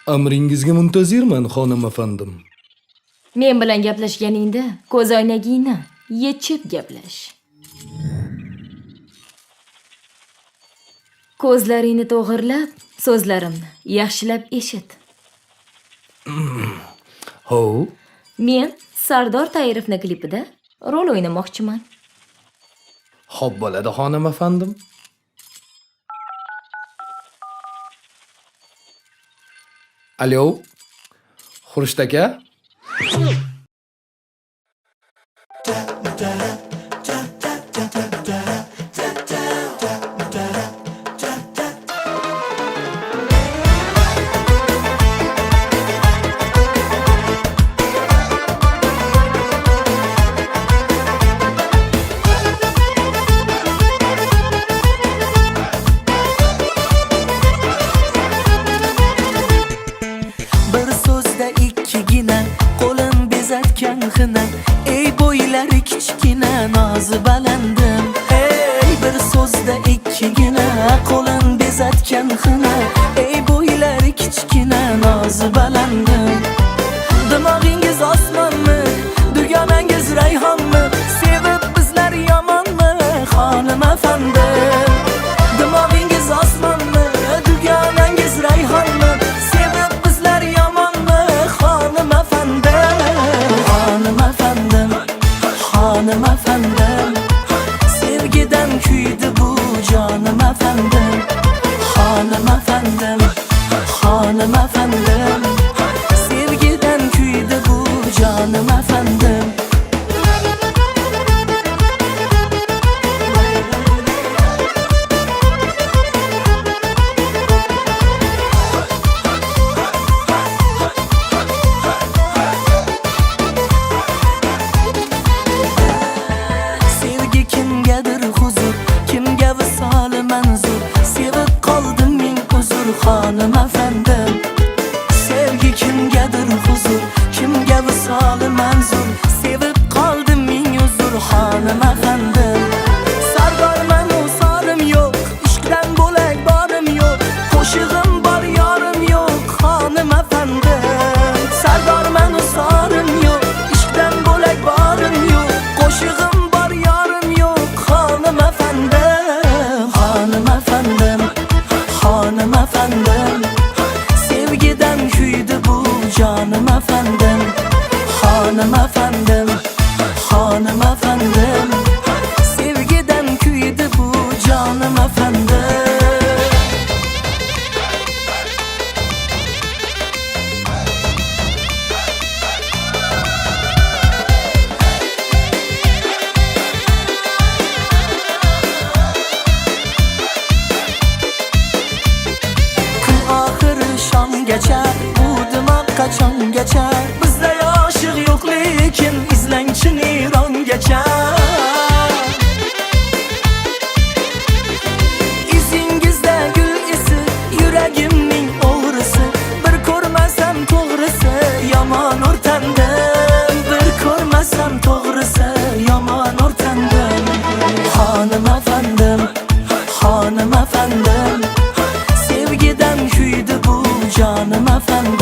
Amringizga muntazirman, xonim afandim. Men bilan gaplashganingda ko'zoynagingni yechib gaplash. Ko'zlaringni to'g'irlab, so'zlarimni yaxshilab eshit. Ho, Men Sardor Tayrovni klipida rol o'ynamoqchiman. xo'p bo'ladi, xonim afandim. Alo, Xurshid aka? Bir so'zda ikkigina qo'lim bezatgan xina, ey bo'ylari kichkina nozi balandim. Ey bir so'zda ikkigina qo'lim bezatgan xina, ey bo'ylari kichkina nozi balandim. Dimog'ingiz osmonmi, dugonangiz rayhonmi, sevib bizlar yomonmi, xonim afandim. Dimog'ingiz osmonmi, dugonangiz rayhonmi, sevib bizlar yomonmi, xonim afandim. Xonim afandim, xonim afandim, sevgidan kuydi bu jonim afandim. Xonim afandim, xonim afandim, sevgidan kuydi bu jonim afandim. Sevgi kimgadir huzur, kimga visoli manzur, sevib qoldim men uzr, xonim afandim. Sevgi kimgadir huzur, kimga visoli manzur, sevib qoldim men uzr, xonim afandim. Sardorman u sorim yo'q, ishqdan bo'lak borim yo'q, qo'shig'im bor yorim yo'q, xonim afandim. Sardorman u sorim yo'q, ishqdan bo'lak borim yo'q, qo'shig'im bor yorim yo'q, xonim afandim. Xonim afandim, xonim afandim, sevgidan kuydi bu jonim afandim. Xonim afandim, xonim afandim, sevgidan kuydi bu jonim afandim. Kun oxiri shomgacha, bu dimoq qachongacha, bizda oshiq yo'q lekin izlangchi nayrongacha. Izingizda gul isi, yuragimning o'g'risi, bir ko'rmasam to'g'risi yomon o'rtandim. Bir ko'rmasam to'g'risi yomon o'rtandim. Xonim afandim, xonim afandim, sevgidan kuydi bu jonim afandim.